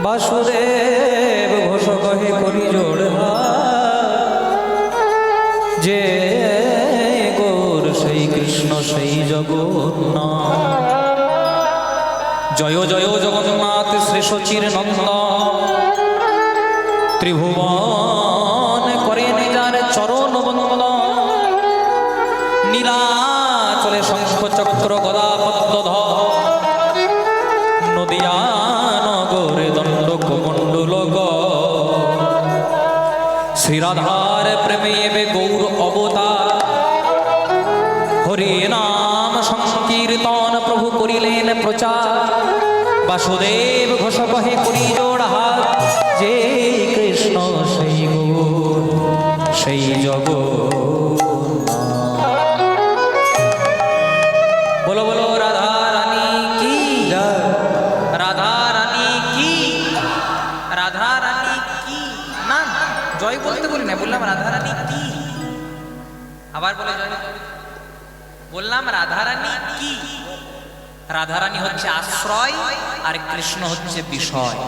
বাসুদেব ঘোষ কহে করি জোড় যে গোর সেই কৃষ্ণ সেই জগন্নাথ। জয় জয় জগন্নাথ শ্রী শচীর নন্দ ত্রিভুবন করেন যার চরণ বন্দন। নীলাচলে শঙ্খ চক্র গদা পদ্মধর নদিয়া নগরে দণ্ড কমণ্ডল শ্রীরাধার প্রেমে এবে গৌর অবতার। হরি নাম সংকীর্তন প্রভু করিলেন প্রচার। বাসুদেব ঘোষ কহে করি জোড় হাত যে কৃষ্ণ সেই গৌর সেই জগন্নাথ। বলো বলো রাধা রানী কি, রাধা রানী কি, রাধা রানী কি। না জয় বলতে বলি না, বললাম রাধা রানী কি। আবার বলে জয়, বললাম রাধা রানী কি। রাধারানী হচ্ছে আশ্রয় আর কৃষ্ণ হচ্ছে বিষয়।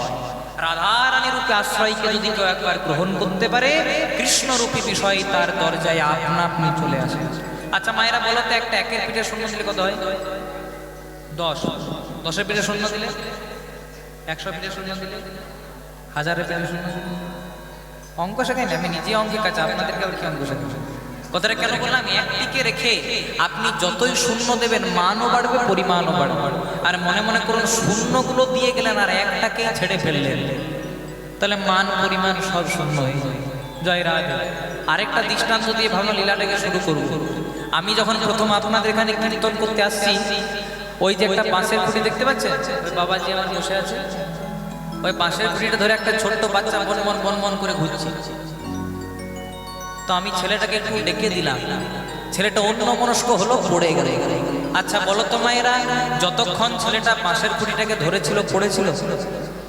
রাধারানী রূপে আশ্রয়কে যদি কেউ একবার গ্রহণ করতে পারে, কৃষ্ণ রূপী বিষয় তার দরজায় আপনা আপনি চলে আসে। আচ্ছা মায়েরা বলো তো, একটা একের পিঠে শূন্য দিলে কত হয়? 10। 10-এর পিঠে শূন্য দিলে 100, পিঠে শূন্য দিলে 1000-এর পিঠে শূন্য। অঙ্ক শেখাই না, আমি নিজে অঙ্কের কাছে, আপনাদেরকে আবার কি অঙ্ক শেখাই। কথাটা কেন বললাম, একটিকে রেখে আপনি যতই শূন্য দেবেন মানও বাড়বে পরিমাণও বাড়বে। আর মনে মনে করুন শূন্যগুলো দিয়ে গেলেন আর একটাকে ছেড়ে ফেললেন, তাহলে মান পরিমাণ সব শূন্য হয়ে যায়। জয় রাধে। আরেকটা দৃষ্টান্ত দিয়ে ভাবনা লীলাটাকে শুরু করব। আমি যখন প্রথম আপনাদের এখানে কীর্তন করতে আসছি, ওই যে একটা বাঁশের খুঁটি দেখতে পাচ্ছেন, ওই বাবাজি আমার বসে আছে, ওই বাঁশের খুঁটিটা ধরে একটা ছোট্ট বাচ্চা বনমন বনমন করে ঘুরছে। তো আমি ছেলেটাকে একটু ডেকে দিলাম, ছেলেটা অন্যমনস্ক হলো, পড়ে গেল। আচ্ছা বলো তো মায়েরা, যতক্ষণ ছেলেটা বাঁশের খুঁটিটাকে ধরেছিল পড়েছিল,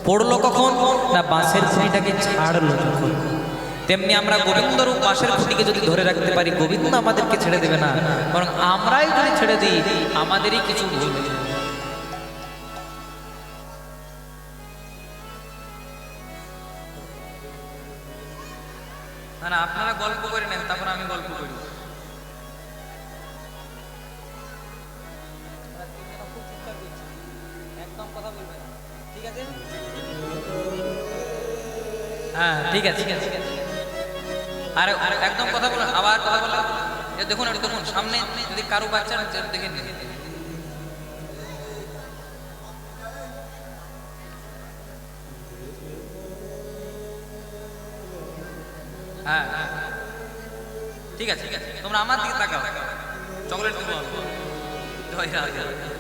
পড়লো কখন না বাঁশের খুঁটিটাকে ছাড়লো যখন। তেমনি আমরা গোবিন্দরূপ বাঁশের খুঁটিকে যদি ধরে রাখতে পারি, গোবিন্দ আমাদেরকে ছেড়ে দেবে না, বরং আমরাই যদি ছেড়ে দিই আমাদেরই কিছু ভুল হয়ে যাবে। না আপনারা গল্প করে নেন, তারপর আমি গল্প করি। একদম কথা বলবেন, ঠিক আছে? হ্যাঁ ঠিক আছে। আর একদম কথা বলেন, আবার কথা বলেন। দেখুন একটু দেখুন সামনে, যদি কারো বাচ্চা দেখে নিন। হ্যাঁ ঠিক আছে, তোমরা আমার দিকে তাকাও, চকলেট দেবো।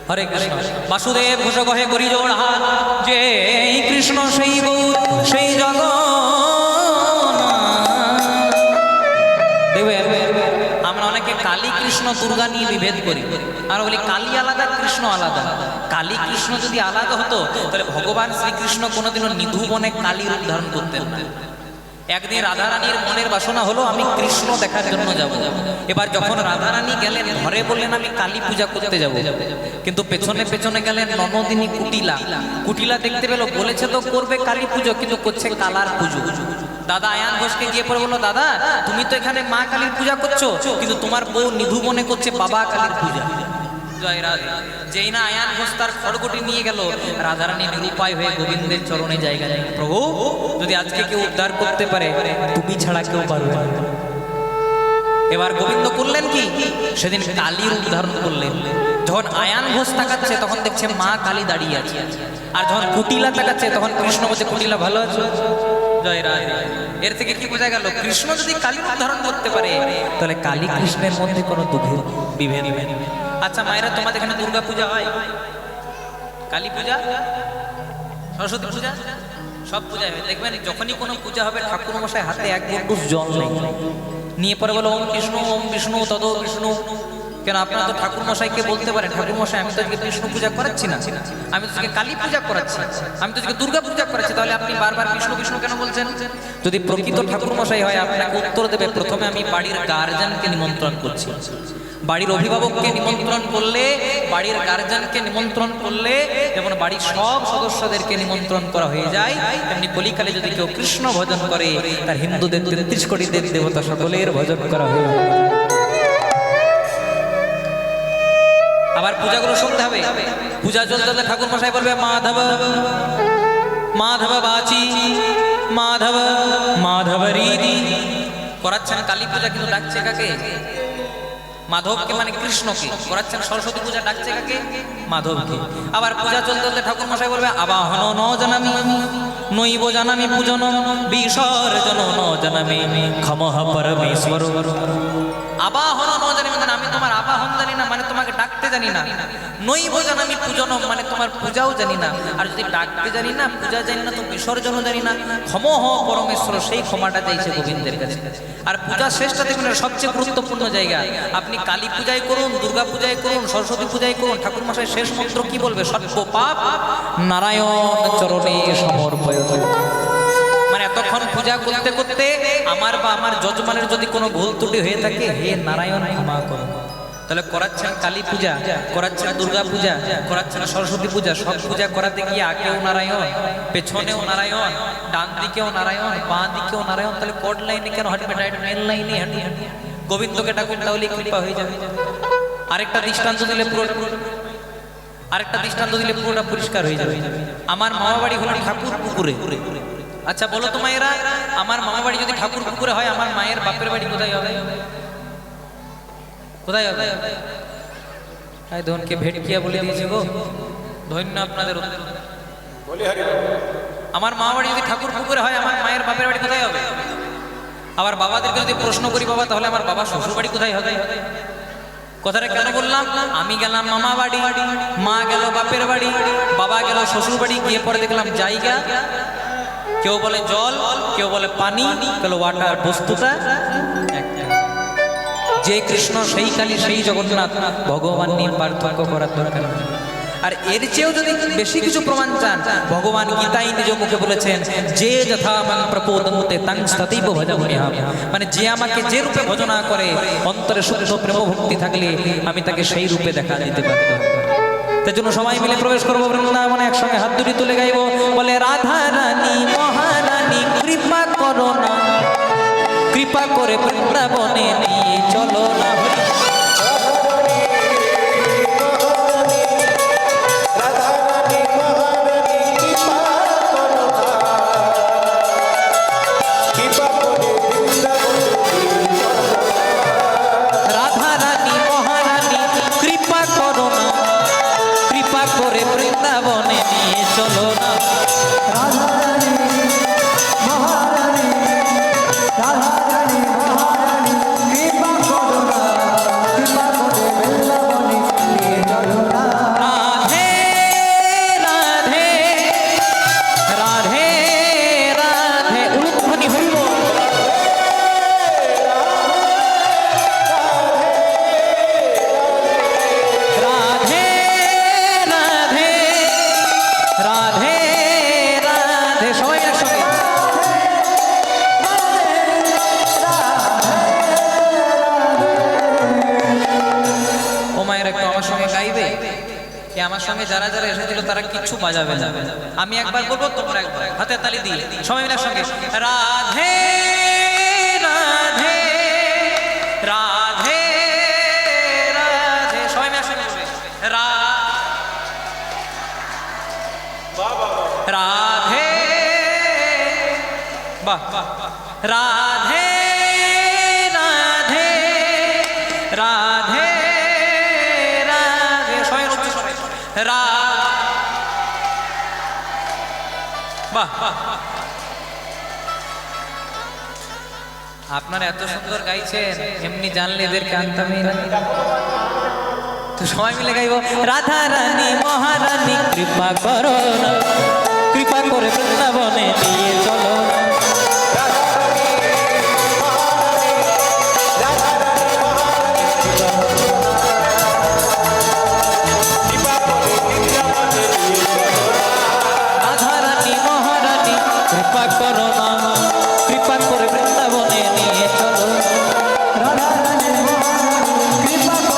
হরে কৃষ্ণ। বাসুদেব ঘোষ কহে করি জোড় হাত যে কৃষ্ণ সেই গৌর সেই জগন্নাথ। দেখবেন আমরা অনেকে কালী কৃষ্ণ দুর্গা নিয়ে বিভেদ করি, আর বলি কালী আলাদা কৃষ্ণ আলাদা। কালী কৃষ্ণ যদি আলাদা হতো তাহলে ভগবান শ্রীকৃষ্ণ কোনোদিনও নিধুবনে কালী রূপ ধারণ করতেন না। একদিন রাধারানীর মনের বাসনা হলো আমি কৃষ্ণ দেখার জন্য যাব। এবার যখন রাধারানী গেলেন ঘরে, বললেন আমি কালী পূজা করতে যাব, কিন্তু পেছনে পেছনে গেলেন ননদিনী কুটিলা। কুটিলা দেখতে পেল, বলেছে তো করবে কালী পুজো, কিন্তু করছে কালার পুজো। দাদা আয়ান ঘোষকে গিয়ে পড়ে বললো, দাদা তুমি তো এখানে মা কালীর পূজা করছো, কিন্তু তোমার বউ নিধুবনে করছে বাবা কালীর পূজা। জয় রাধে। যেই না আয়ান ঘোষ তার খড়গটি নিয়ে গেল, রাধারানী নিরুপায় হয়ে গোবিন্দের চরণে জায়গা নেই। প্রভু যদি আজকে কেউ উদ্ধার করতে পারে, তুমি ছাড়া কেউ পারবে না। এবার গোবিন্দ করলেন কি, সেদিন কালীর উদ্ধারণ করলেন। যখন আয়ান ঘোষ তাকাচ্ছে তখন দেখছে মা কালী দাঁড়িয়ে আছে, আর যখন কুটিলা তাকাচ্ছে তখন কৃষ্ণ বলছে কুটিলা ভালো আছে। জয় রাধে। এর থেকে কি বোঝা গেল, কৃষ্ণ যদি কালীর উদ্ধারণ করতে পারে তাহলে কালী কৃষ্ণের মধ্যে কোনো বিভেদ নেই। আচ্ছা মায়েরা, তোমাদের এখানে দুর্গা পূজা হয়, কালী পূজা, সরস্বতী পূজা, সব পূজা হবে। দেখবেন যখনই কোনো পূজা হবে ঠাকুর মশাই হাতে এক গণ্ডুষ জল নিয়ে পরে বলো ওম কৃষ্ণ ওম বিষ্ণু তদ বিষ্ণু। কেন আপনারা তো ঠাকুর মশাইকে বলতে পারেন, ঠাকুর মশাই আমি তো আজকে কৃষ্ণ পূজা করাচ্ছি না, আমি তো আজকে কালী পূজা করাচ্ছি, আমি তো আজকে দুর্গা পূজা করাচ্ছি, তাহলে আপনি বারবার কৃষ্ণ কৃষ্ণ কেন বলছেন? যদি প্রকৃত ঠাকুর মশাই হয় আপনাকে উত্তর দেবে, প্রথমে আমি বাড়ির গার্জেনকে নিমন্ত্রণ করছি, বাড়ির অভিভাবককে নিমন্ত্রণ করলে, বাড়ির গার্জিয়ানকে নিমন্ত্রণ করলে যেমন বাড়ির সব সদস্যদেরকে নিমন্ত্রণ করা হয়ে যায়, তেমনি কলিকালে যদি কেউ কৃষ্ণ ভজন করে তার হিন্দুদের 33 কোটি দেব দেবতা সকলের ভজন করা হয়ে যায়। আবার পূজাগুলো শুনতে হবে। পূজা চলতে ঠাকুর মশাই বলবে মাধব মাধব বাচি মাধব মাধব রিদি করাচ্ছেন কালী পূজা, কিন্তু ডাকছে কাকে? মাধবকে, মানে কৃষ্ণকে। করাচ্ছেন সরস্বতী পূজা, ডাকছে কাকে? মাধবকে। আবার পূজা চলতে ঠাকুর মশাই বলবে আবাহন ন জানামি নৈব জানামি পূজন বিসর্জন ন জানামি ক্ষমঃ পরমেশ্বর। আবাহন ন জানি মানে আমি তোমার আবাহন জানি না, মানে তোমাকে ডাকতে জানি না। নৈব জানামি পূজন মানে তোমার পূজাও জানি না। আর যদি ডাকতে জানি না, পূজা জানি না, তো বিসর্জনও জানি না। ক্ষমঃ পরমেশ্বর, সেই ক্ষমাটা চাইছে গোবিন্দের কাছে। আর পূজা শ্রেষ্ঠা জীবনের সবচেয়ে গুরুত্বপূর্ণ জায়গা। আপনি কালী পূজায় করুন, দুর্গা পূজায় করুন, সরস্বতী পূজায় করুন, ঠাকুর মশাই শেষ মন্ত্র কি বলবে? সর্ব পাপ নারায়ণ চরণে সমর্পয়ত। মানে এতক্ষণ পূজা করতে করতে আমার বা আমার যজমানের যদি কোনো ভুল ত্রুটি হয়ে থাকে, হে নারায়ণ ক্ষমা করুন। তাহলে করাচ্ছেন কালী পূজা, করাচ্ছেন দুর্গা পূজা, করাচ্ছেন সরস্বতী পূজা, সব পূজা করাতে গিয়ে আগেও নারায়ণ, পেছনেও নারায়ণ, ডান দিকেও নারায়ণ, বাঁ দিকেও নারায়ণ। তাহলে কোড লাইনে কেন হাঁটবে? ডাইরেক্ট মেন লাইনে হাঁটি। গোবিন্দকে ডাকুন, তাহলে কৃপা হয়ে যাবে। আরেকটা দৃষ্টান্ত দিলে পুরোটা পরিষ্কার হয়ে যাবে। আমার মামা বাড়ি হলো ঠাকুর পুকুরে। আচ্ছা বলো তো মায়েরা, আমার মামা বাড়ি যদি ঠাকুর পুকুরে হয়, আমার মায়ের বাপের বাড়ি কোথায় হবে? কোথায় হবে? তাই ধনকে ভেটকিয়া বলে দিয়েছে গো, ধন্য আপনাদের। আমার মামা বাড়ি যদি ঠাকুর পুকুরে হয়, আমার মায়ের বাপের বাড়ি কোথায় হবে? আবার বাবাদেরকে যদি প্রশ্ন করি, বাবা তাহলে আমার বাবা শ্বশুর বাড়ি কোথায় হবে? কথাটা কেন বললাম? আমি গেলাম মামা বাড়ি, মা গেল বাপের বাড়ি, বাবা গেল শ্বশুর বাড়ি, গিয়ে পরে দেখলাম জায়গা, কেউ বলে জল, কেউ বলে পানি, কেউ ওয়াটার, বস্তুটা একটা। যে কৃষ্ণ সেই কালী সেই জগন্নাথ, ভগবান নিয়ে পার্থক্য করার দরকার নেই। আর এর চেয়েও যদি বেশি কিছু প্রমাণ চান, ভগবান গীতায় নিজ মুখে বলেছেন, যে যথা মাং প্রপোদন্তে তাং তথৈব ভজাম্যহম। মানে যে আমাকে যে রূপে ভজনা করে, অন্তরে শুদ্ধ প্রেম ভক্তি থাকলে আমি তাকে সেই রূপে দেখা দিতে পারব। তার জন্য সবাই মিলে প্রবেশ করবো বৃন্দাবনে, একসঙ্গে হাত দুটি তুলে গাইব, বলে রাধা রানী মহারানী কৃপা করো না, কৃপা করে বৃন্দাবনে নিয়ে চলো না। আমার সঙ্গে যারা যারা এসেছিল তারা কিছু বাজাবে না, আমি একবার বলবো, তোমরা একবার হাতে তালি দিয়ে সবাই মিলে সঙ্গে রাধে রাধে রাধে রাধে, সবাই মিলে সঙ্গে রাধে, বাহ রাধে রাধে রাধে আপনারা এত সুন্দর গাইছেন, এমনি জানলে এদেরকে আনতামই না। তো সবাই মিলে গাইব, রাধা রানী মহারানী কৃপা করো না, কৃপা করে বৃন্দাবনে নিয়ে চলো। কৃপা করে বৃন্দাবনে নিয়ে চলো, রাধা রানী মহারানী কৃপা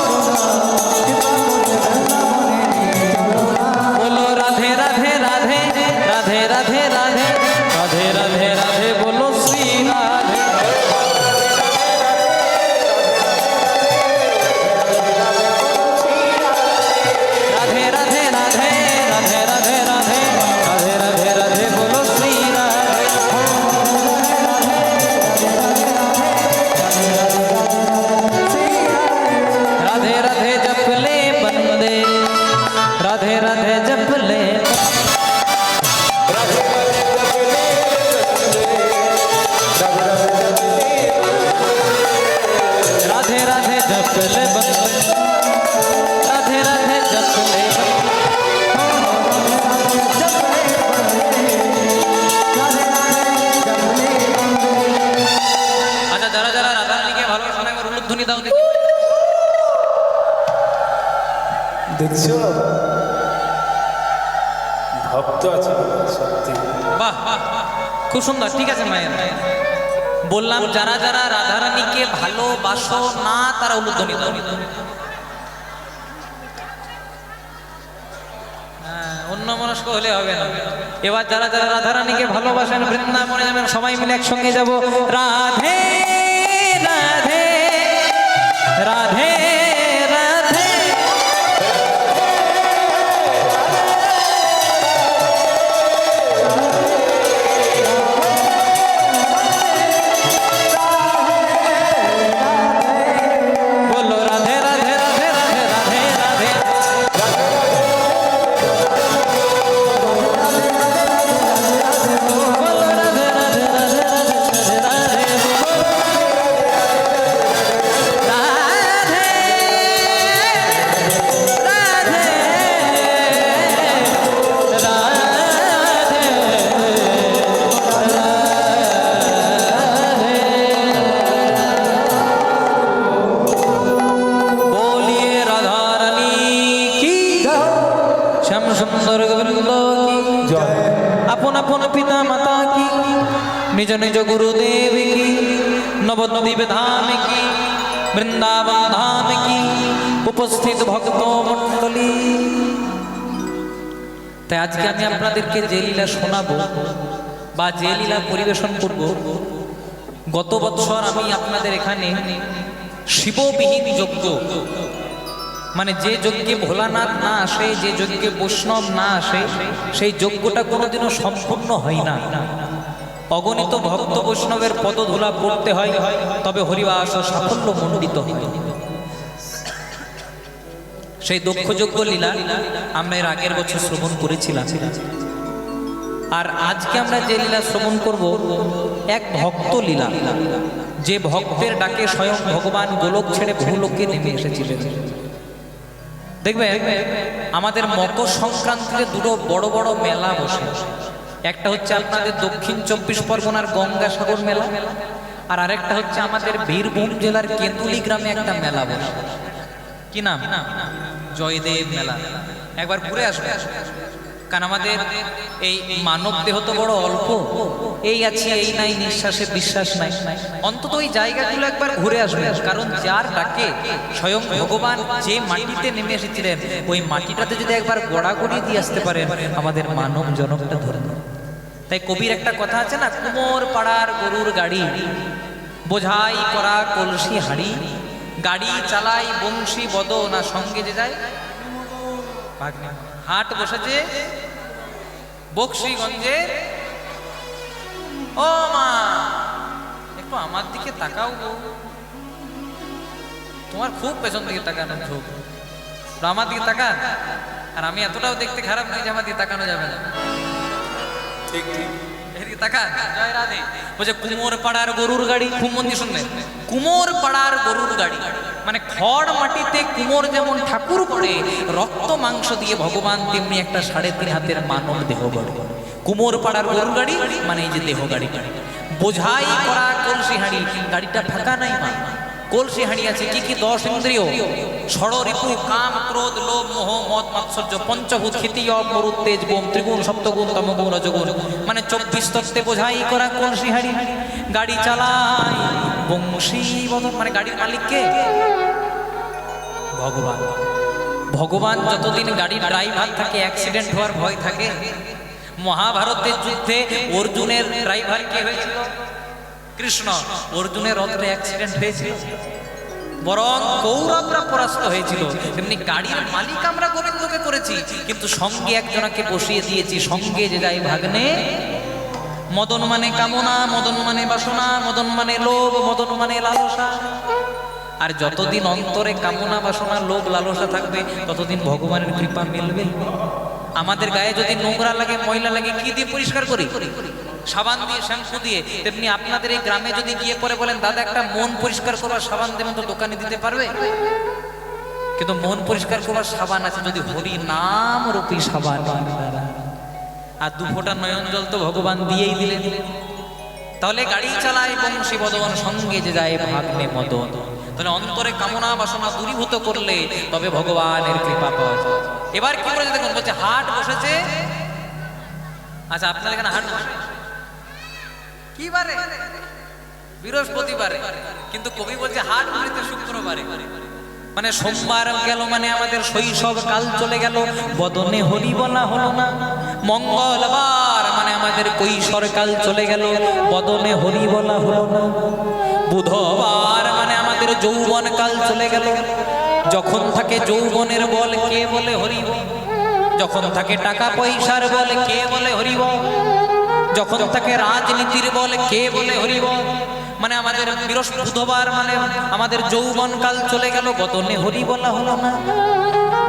উলুধ্বনি দাও দেখি। দেখছো ভক্ত আছে সত্যি। বাহ খুব সুন্দর, ঠিক আছে মায়ের। বললাম যারা যারা রাধারানীকে ভালোবাসো না তারা উলুধ্বনি দাও। অন্য মনস্ক হলে হবে না। এবার যারা যারা রাধারানীকে ভালোবাসেন বৃন্দাবনে যাবেন, সবাই মিলে একসঙ্গে যাব। রাধে রাধে রাধে রাধে বলো রাধে রাধে রাধে রাধে রাধে রাধে सुंदर गोविंद की জয়। अपन अपन पिता माता की निज निज गुरुदेव की नवद्वीप धाम की वृंदावन धाम की उपस्थित भक्तों मंडली। তাই আজকে আমি আপনাদেরকে যে লীলা শোনাবো বা যে লীলা পরিবেশন করব, গত বছর আমি আপনাদের এখানে শিববিহীন যজ্ঞ, মানে যে যজ্ঞে ভোলানাথ না আসে, যে যজ্ঞে বৈষ্ণব না আসে, সেই যজ্ঞটা কোনোদিনও সম্পূর্ণ হয় না। অগণিত ভক্ত বৈষ্ণবের পদধূলা পড়তে হয়, তবে হরিবাস সাফল্য মণ্ডিত হয়। সেই দক্ষ যজ্ঞ লীলা আমরা এর আগের বছর শ্রবণ করেছিলাম। আর আজকে আমরা যে লীলা শ্রবণ করব এক ভক্ত লীলা, যে ভক্তের ডাকে স্বয়ং ভগবান গোলক ছেড়ে ভূলোকে নেমে এসেছিলেন। দেখবে আমাদের মকর সংক্রান্তিতে দুটো বড় বড় মেলা বসে। একটা হচ্ছে আপনাদের দক্ষিণ 24 পরগনার গঙ্গাসাগর মেলা, আর আরেকটা হচ্ছে আমাদের বীরভূম জেলার কেন্দুলি গ্রামে একটা মেলা বসে। কি নাম? জয়দেব মেলা। একবার ঘুরে আসবে, কারণ আমাদের এই মানব দেহ তো বড় অল্প, এই আছে এই নাই, নিঃশ্বাসে বিশ্বাস নাই। অন্তত ওই জায়গাগুলো একবার ঘুরে আসবে, কারণ যার ডাকে স্বয়ং ভগবান যে মাটিতে নেমে এসেছিলেন, ওই মাটিটাতে যদি একবার গড়াগড়ি দিয়ে আসতে পারেন, আমাদের মানব জনকটা ধন্য। তাই কবির একটা কথা আছে না, কুমোর পাড়ার গরুর গাড়ি, বোঝাই করা কলসি হাড়ি, গাড়ি চালাই বংশী বদ না সঙ্গে যে যায়। হাট বসেছে বক্সিগঞ্জে। ও মা, একটু আমার দিকে তাকাও গো, তোমার খুব পেছন দিকে তাকানো ঝোঁক, আমার দিকে তাকান। আর আমি এতটাও দেখতে খারাপ নই যে আমার দিকে তাকানো যাবে না। ঠিক ঠিক এদিকে তাকান। জয় রাধে। বলছে কুমোর পাড়ার গরুর গাড়ি, খুব মন দিয়ে শুনলেন, কুমোর পাড়ার গরুর গাড়ি মানে খড় মাটিতে কুমোর যেমন ঠাকুর করে রক্ত মাংস দিয়ে ভগবান, তেমনি একটা 3.5 হাতের মানব দেহ গড়ে। কুমোর পাড়ার গরুর গাড়ি মানে এই যে দেহ গাড়ি। বোঝাই করা কলসি হাঁড়ি, গাড়িটা ফাঁকা নাই মা, কলসি হাঁড়ি আছে। কি কি? 10 ইন্দ্রিয়, ষড় রিপু কাম ক্রোধ লোভ মোহ মদ মাৎসর্য, পঞ্চভূত ক্ষিতি অব মরুত তেজ বোম, ত্রিগুণ সপ্তগুণ তমগুণ রজগুণ, মানে 24 তত্ত্বে বোঝাই করা কলসি হাঁড়ি। গাড়ি চালায় বংশী বদন, মানে গাড়ির মালিক কে? ভগবান। ভগবান যতদিন গাড়ির ড্রাইভার থাকে, অ্যাক্সিডেন্ট হওয়ার ভয় থাকে। মহাভারতের যুদ্ধে অর্জুনের ড্রাইভার কে হয়েছিল? কৃষ্ণ। অর্জুনের রথে অ্যাক্সিডেন্ট হয়েছিল, বরং কৌরবরা পরাস্ত হয়েছিল। তেমনি গাড়ির মালিক আমরা গোবিন্দকে করেছি, কিন্তু সঙ্গে একজনকে বসিয়ে দিয়েছি, সঙ্গে যে যাই ভাগ্নে। মদন মানে কামনা, মদন মানে বাসনা, মদন মানে লোভ, মদন মানে লালসা। আর যতদিন অন্তরে কামনা বাসনা লোভ লালসা থাকবে, ততদিন ভগবানের কৃপা মিলবে। আমাদের গায়ে যদি নোংরা লাগে, ময়লা লাগে, কি দিয়ে পরিষ্কার করি? সাবান দিয়ে, শ্যাম্পু দিয়ে। তেমনি আপনাদের এই গ্রামে যদি গিয়ে পরে বলেন, দাদা একটা মন পরিষ্কার করবার সাবান দেবেন, তো দোকানে দিতে পারবে? কিন্তু মন পরিষ্কার করবার সাবান আছে, যদি হরি নাম রূপী সাবান। আর 2 ফোঁটা নয়ন জল তো ভগবান দিয়েই দিলেন। তাহলে গাড়ি চালায় বংশী বদন, সঙ্গে যে যায় ভাগ্নে মদন। তাহলে অন্তরে কামনা বাসনা দূরীভূত করলে তবে ভগবানের কৃপা পাওয়া যায়। এবার কি বলেছে দেখুন, বলছে হাট বসেছে। আচ্ছা, আপনার এখানে হাট বসে কি বারে? বৃহস্পতিবারে। কিন্তু কবি বলছে হাট বসেছে শুক্রবারে। মানে সোমবার গেল মানে আমাদের শৈশব কাল চলে গেল, বদনে হরি বলা হলো না। মঙ্গলবার মানে আমাদের কৈশোর কাল চলে গেল, বদনে হরি বলা হলো না। বুধবার মানে আমাদের যৌবন কাল চলে গেল। যখন থাকে যৌবনের বল কে বলে হরি বল, যখন থাকে টাকা পয়সার বল কে বলে হরি বল, যখন থাকে রাজনীতির বল কে বলে হরি বল। মানে আমাদের বুধবার মানে আমাদের যৌবন কাল চলে গেল, বদনে হরি বলা হলো না।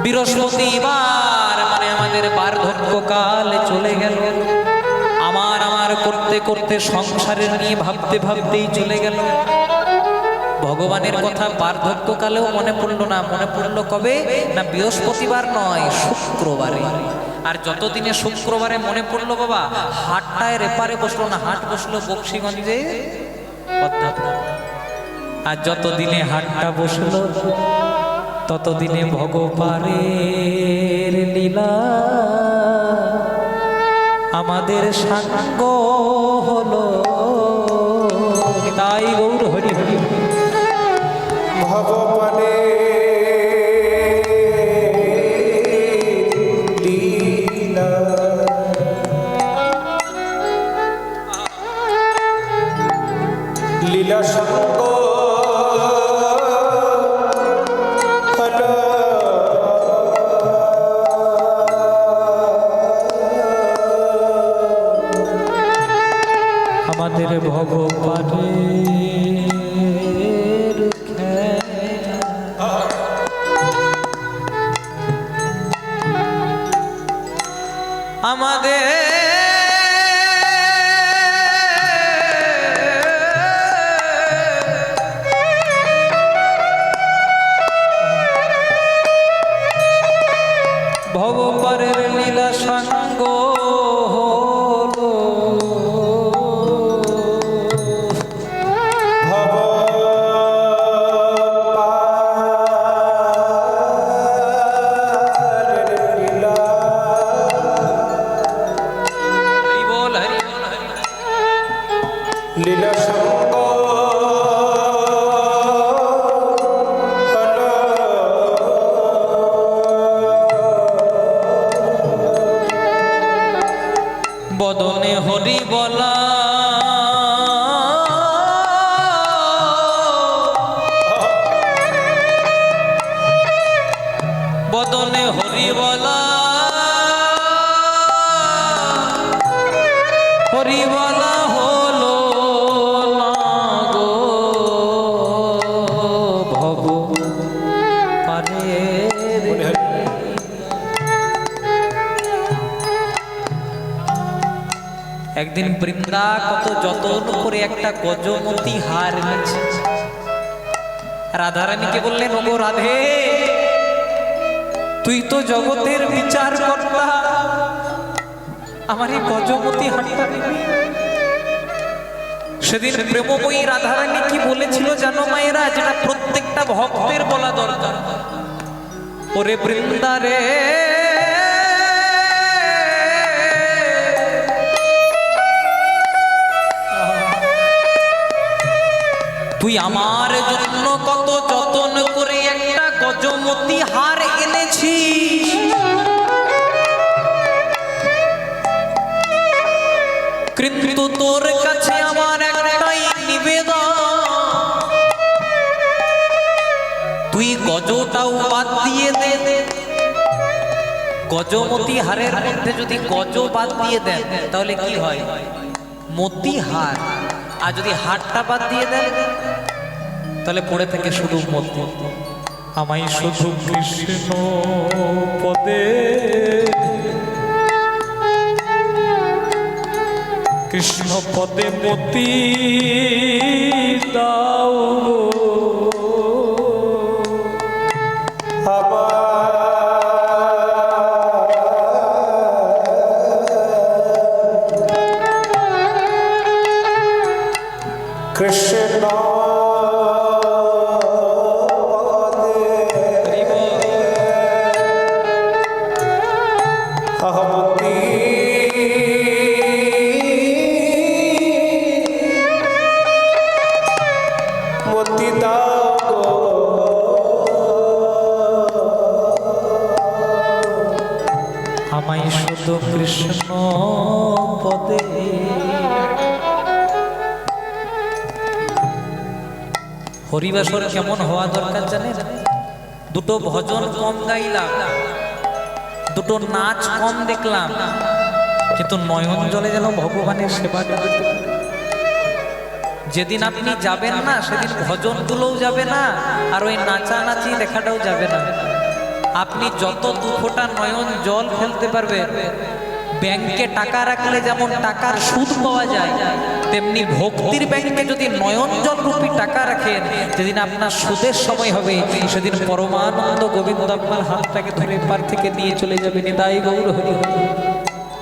বৃহস্পতিবার মানে আমাদের বার্ধক্য কাল চলে গেল, আমার আমার করতে করতে সংসারের নিয়ে ভাবতে ভাবতেই চলে গেল। ভগবানের কথা বার্ধক্য কালেও মনে পড়লো না, মনে পড়লো কবে না? বৃহস্পতিবার নয়, শুক্রবারে। আর যতদিনে শুক্রবারে মনে পড়লো বাবা, হাটটায় রেপারে বসলো না, হাট বসলো বক্সিগঞ্জে। আর যতদিনে হাটটা বসলো ততদিনে ভগবানের লীলা আমাদের সাঙ্গ হলো। তাই গৌর হরি হরি ভগবানের লীলা লীলা সঙ্গ হলো আমাদের ভগবানের খেলা। আমাদের ভগবানের লীলা সঙ্গ হলো। লীলা সঙ্গ বদনে হরি বলা বদনে হরি বলা হরি বলা হলো না গো ভব পারে। একদিন বৃন্দা কত যত্ন করে একটা গজমতি হার এনেছে। রাধারানীকে বললেন, ওগো রাধে, তুই তো জগতের বিচার কর্তা, আমার এই গজমতি হারটা দিবি। সেদিন প্রেমময়ী রাধারানী কি বলেছিল জানো মায়েরা, যেটা প্রত্যেকটা ভক্তের বলা দরকার। ওরে বৃন্দা রে, তুই আমার জন্য কত যত্ন করে একটা গজমতি হার এনেছিস, কিন্তু তোর কাছে আমার একটাই নিবেদন, তুই গজটাও বাদ দিয়ে দে। গজমতি হারের মধ্যে যদি গজ বাদ দিয়ে দেন তাহলে কি হয়? মতি হার। আর যদি হারটা বাদ দিয়ে দেন তাহলে পড়ে থেকে শুধু মতি। আমায় শুধু কৃষ্ণ পদে কৃষ্ণ পদে মতি দাও, কৃষ্ণ হরিবাসর কেমন হওয়া দরকার জানেন? দুটো ভজন কম গাইলাম, দুটো নাচ কম দেখলাম, কিন্তু নয়ন জলে যেন ভগবানের সেবাটা করতে পারি। যেদিন আপনি যাবেন না সেদিন ভজনগুলোও যাবে না, আর ওই নাচানাচি দেখাটাও যাবে না। আপনি যত দু ফোঁটা নয়ন জল ফেলতে পারবেন, ব্যাংকে টাকা রাখলে যেমন টাকার সুদ পাওয়া যায়, তেমনি ভক্তির ব্যাংকে যদি নয়ন জল রূপী টাকা রাখেন, যেদিন আপনার সুদের সময় হবে সেদিন পরমানন্দ গোবিন্দ আপনার হাতটাকে ধরে পার থেকে নিয়ে চলে যাবে। নিতাই গৌর হরি হরি।